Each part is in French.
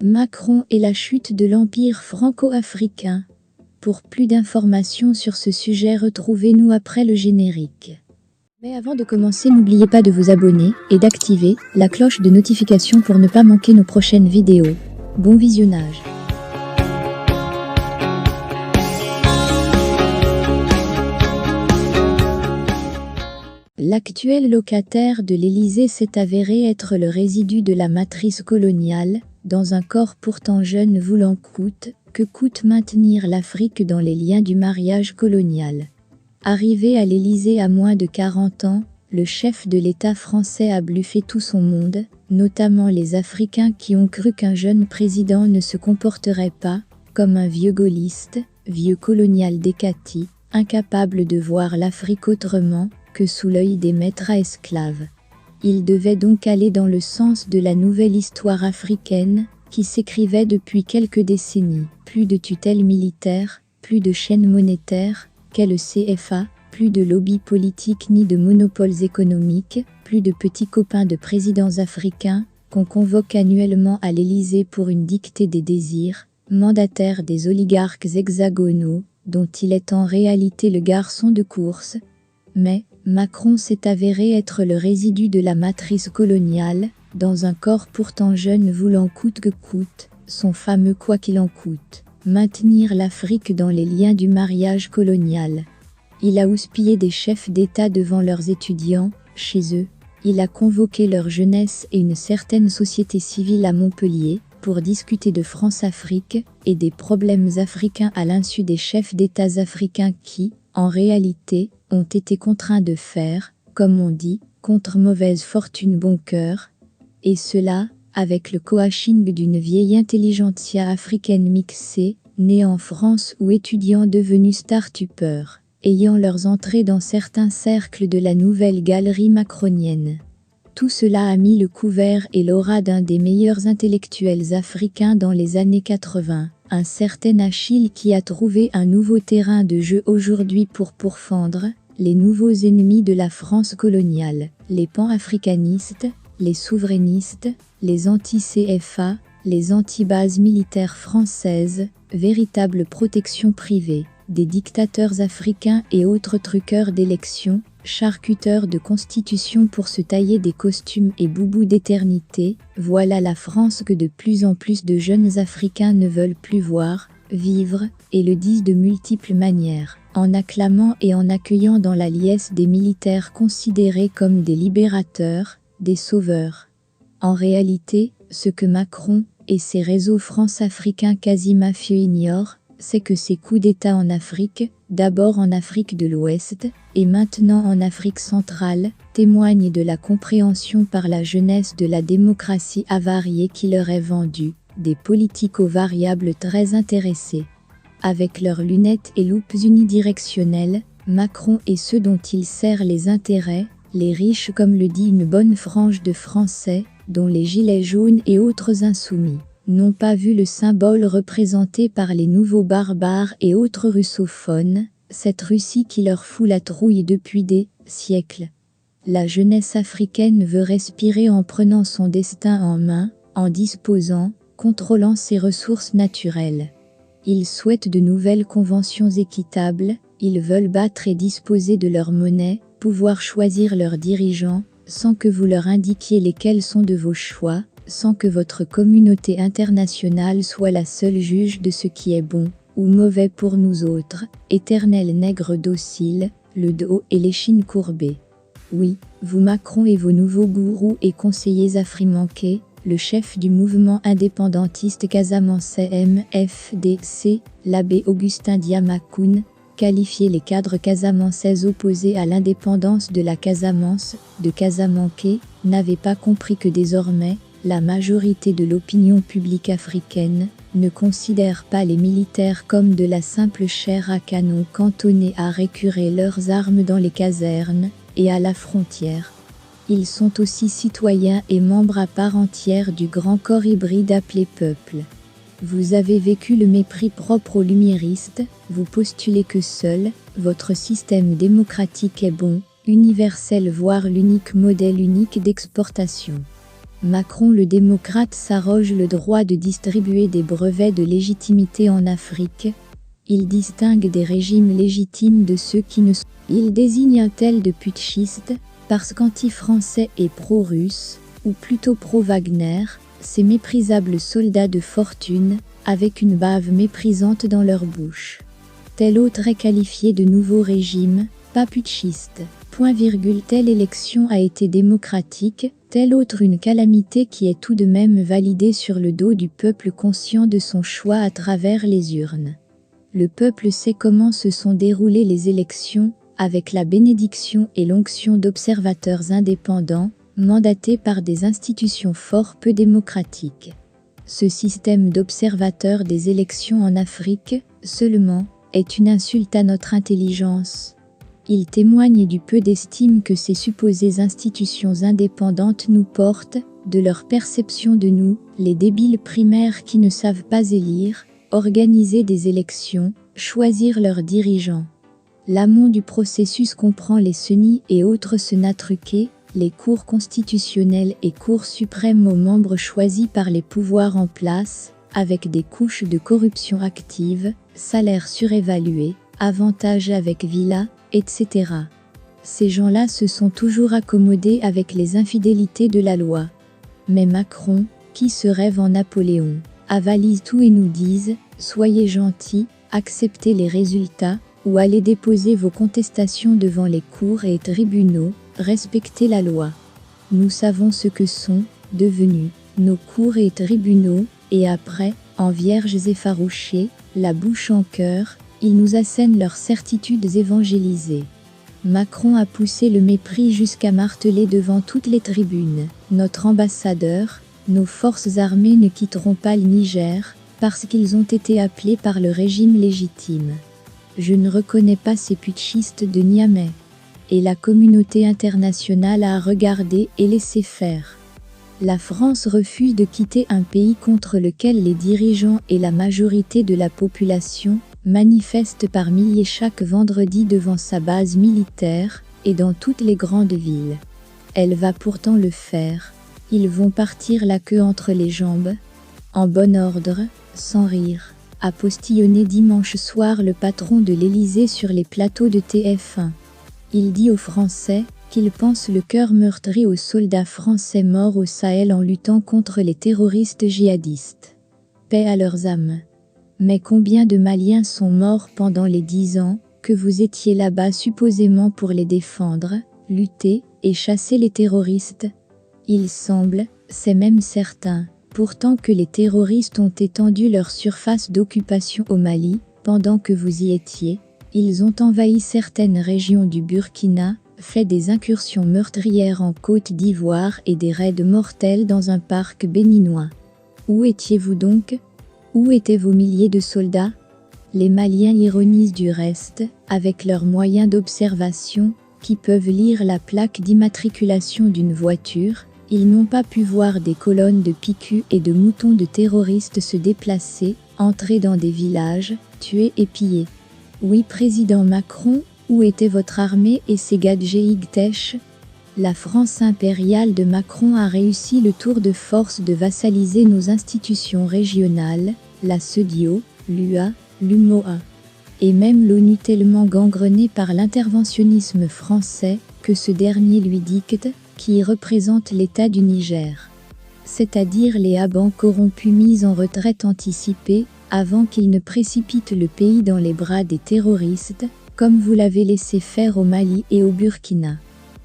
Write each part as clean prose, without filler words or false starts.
Macron et la chute de l'Empire franco-africain. Pour plus d'informations sur ce sujet, retrouvez-nous après le générique. Mais avant de commencer, n'oubliez pas de vous abonner et d'activer la cloche de notification pour ne pas manquer nos prochaines vidéos. Bon visionnage. L'actuel locataire de l'Élysée s'est avéré être le résidu de la matrice coloniale, dans un corps pourtant jeune voulant coûte que coûte maintenir l'Afrique dans les liens du mariage colonial. Arrivé à l'Élysée à moins de 40 ans, le chef de l'État français a bluffé tout son monde, notamment les Africains qui ont cru qu'un jeune président ne se comporterait pas comme un vieux gaulliste, vieux colonial décati, incapable de voir l'Afrique autrement que sous l'œil des maîtres à esclaves. Il devait donc aller dans le sens de la nouvelle histoire africaine, qui s'écrivait depuis quelques décennies. Plus de tutelle militaire, plus de chaînes monétaires, qu'est le CFA, plus de lobby politique ni de monopoles économiques, plus de petits copains de présidents africains, qu'on convoque annuellement à l'Élysée pour une dictée des désirs, mandataire des oligarques hexagonaux, dont il est en réalité le garçon de course. Mais Macron s'est avéré être le résidu de la matrice coloniale, dans un corps pourtant jeune voulant coûte que coûte, son fameux quoi qu'il en coûte, maintenir l'Afrique dans les liens du mariage colonial. Il a houspillé des chefs d'État devant leurs étudiants, chez eux. Il a convoqué leur jeunesse et une certaine société civile à Montpellier, pour discuter de France-Afrique et des problèmes africains à l'insu des chefs d'États africains qui, en réalité, ont été contraints de faire, comme on dit, contre mauvaise fortune bon cœur, et cela, avec le coaching d'une vieille intelligentsia africaine mixée, née en France ou étudiants devenus start-upers, ayant leurs entrées dans certains cercles de la nouvelle galerie macronienne. Tout cela a mis le couvert et l'aura d'un des meilleurs intellectuels africains dans les années 80, un certain Achille qui a trouvé un nouveau terrain de jeu aujourd'hui pour pourfendre les nouveaux ennemis de la France coloniale, les pan-africanistes, les souverainistes, les anti-CFA, les anti-bases militaires françaises, véritable protection privée, des dictateurs africains et autres truqueurs d'élections, charcuteurs de constitution pour se tailler des costumes et boubous d'éternité, voilà la France que de plus en plus de jeunes Africains ne veulent plus voir, vivre, et le disent de multiples manières, en acclamant et en accueillant dans la liesse des militaires considérés comme des libérateurs, des sauveurs. En réalité, ce que Macron et ses réseaux France-africains quasi mafieux ignorent, c'est que ces coups d'État en Afrique, d'abord en Afrique de l'Ouest, et maintenant en Afrique centrale, témoignent de la compréhension par la jeunesse de la démocratie avariée qui leur est vendue, des politico-variables très intéressés. Avec leurs lunettes et loupes unidirectionnelles, Macron et ceux dont il sert les intérêts, les riches comme le dit une bonne frange de Français, dont les gilets jaunes et autres insoumis, n'ont pas vu le symbole représenté par les nouveaux barbares et autres russophones, cette Russie qui leur fout la trouille depuis des siècles. La jeunesse africaine veut respirer en prenant son destin en main, en disposant, contrôlant ses ressources naturelles. Ils souhaitent de nouvelles conventions équitables, ils veulent battre et disposer de leur monnaie, pouvoir choisir leurs dirigeants, sans que vous leur indiquiez lesquels sont de vos choix, sans que votre communauté internationale soit la seule juge de ce qui est bon ou mauvais pour nous autres, éternels nègres dociles, le dos et l'échine courbée. Oui, vous Macron et vos nouveaux gourous et conseillers afrimanqués, le chef du mouvement indépendantiste casamançais MFDC, l'abbé Augustin Diamacoune, qualifiait les cadres casamançais opposés à l'indépendance de la Casamance, de Casamanquais, n'avaient pas compris que désormais, la majorité de l'opinion publique africaine ne considère pas les militaires comme de la simple chair à canon cantonnés à récurer leurs armes dans les casernes et à la frontière. Ils sont aussi citoyens et membres à part entière du grand corps hybride appelé peuple. Vous avez vécu le mépris propre aux lumiéristes, vous postulez que seul, votre système démocratique est bon, universel voire l'unique modèle unique d'exportation. Macron le démocrate s'arroge le droit de distribuer des brevets de légitimité en Afrique. Il distingue des régimes légitimes de ceux qui ne sont. Il désigne un tel de putschiste parce qu'anti-français et pro-russe, ou plutôt pro-Wagner, ces méprisables soldats de fortune, avec une bave méprisante dans leur bouche. Tel autre est qualifié de nouveau régime, pas putschiste. Telle élection a été démocratique, telle autre une calamité qui est tout de même validée sur le dos du peuple conscient de son choix à travers les urnes. Le peuple sait comment se sont déroulées les élections, avec la bénédiction et l'onction d'observateurs indépendants, mandatés par des institutions fort peu démocratiques. Ce système d'observateurs des élections en Afrique, seulement, est une insulte à notre intelligence. Il témoigne du peu d'estime que ces supposées institutions indépendantes nous portent, de leur perception de nous, les débiles primaires qui ne savent pas élire, organiser des élections, choisir leurs dirigeants. L'amont du processus comprend les CENI et autres Sénats truqués, les cours constitutionnelles et cours suprêmes aux membres choisis par les pouvoirs en place, avec des couches de corruption active, salaires surévalués, avantages avec villa, etc. Ces gens-là se sont toujours accommodés avec les infidélités de la loi. Mais Macron, qui se rêve en Napoléon, avalise tout et nous disent « Soyez gentils, acceptez les résultats, ou allez déposer vos contestations devant les cours et tribunaux, respectez la loi. » Nous savons ce que sont devenus nos cours et tribunaux, et après, en vierges effarouchées, la bouche en cœur, ils nous assènent leurs certitudes évangélisées. Macron a poussé le mépris jusqu'à marteler devant toutes les tribunes. Notre ambassadeur, nos forces armées ne quitteront pas le Niger, parce qu'ils ont été appelés par le régime légitime. Je ne reconnais pas ces putschistes de Niamey. Et la communauté internationale a regardé et laissé faire. La France refuse de quitter un pays contre lequel les dirigeants et la majorité de la population manifestent par milliers chaque vendredi devant sa base militaire et dans toutes les grandes villes. Elle va pourtant le faire. Ils vont partir la queue entre les jambes, en bon ordre, sans rire, a postillonné dimanche soir le patron de l'Élysée sur les plateaux de TF1. Il dit aux Français qu'il pense le cœur meurtri aux soldats français morts au Sahel en luttant contre les terroristes djihadistes. Paix à leurs âmes. Mais combien de Maliens sont morts pendant les 10 ans que vous étiez là-bas supposément pour les défendre, lutter et chasser les terroristes? Il semble, c'est même certain, pourtant que les terroristes ont étendu leur surface d'occupation au Mali, pendant que vous y étiez. Ils ont envahi certaines régions du Burkina, fait des incursions meurtrières en Côte d'Ivoire et des raids mortels dans un parc béninois. Où étiez-vous donc? Où étaient vos milliers de soldats? Les Maliens ironisent du reste, avec leurs moyens d'observation, qui peuvent lire la plaque d'immatriculation d'une voiture. Ils n'ont pas pu voir des colonnes de picus et de moutons de terroristes se déplacer, entrer dans des villages, tuer et piller. Oui, président Macron, où était votre armée et ses gadgets? La France impériale de Macron a réussi le tour de force de vassaliser nos institutions régionales, la CEDEAO, l'UA, l'UMOA, et même l'ONU tellement gangrenée par l'interventionnisme français que ce dernier lui dicte, qui représente l'État du Niger. C'est-à-dire les Habans corrompus mis en retraite anticipée, avant qu'ils ne précipitent le pays dans les bras des terroristes, comme vous l'avez laissé faire au Mali et au Burkina.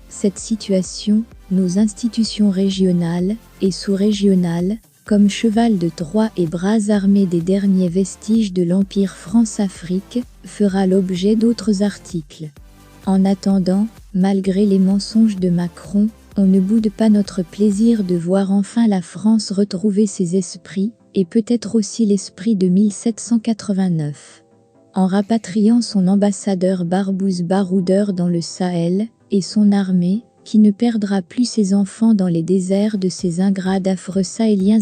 Cette situation, nos institutions régionales et sous-régionales, comme cheval de Troie et bras armés des derniers vestiges de l'Empire France-Afrique, fera l'objet d'autres articles. En attendant, malgré les mensonges de Macron, on ne boude pas notre plaisir de voir enfin la France retrouver ses esprits, et peut-être aussi l'esprit de 1789. En rapatriant son ambassadeur Barbouze Baroudeur dans le Sahel, et son armée, qui ne perdra plus ses enfants dans les déserts de ces ingrats d'affreux sahéliens.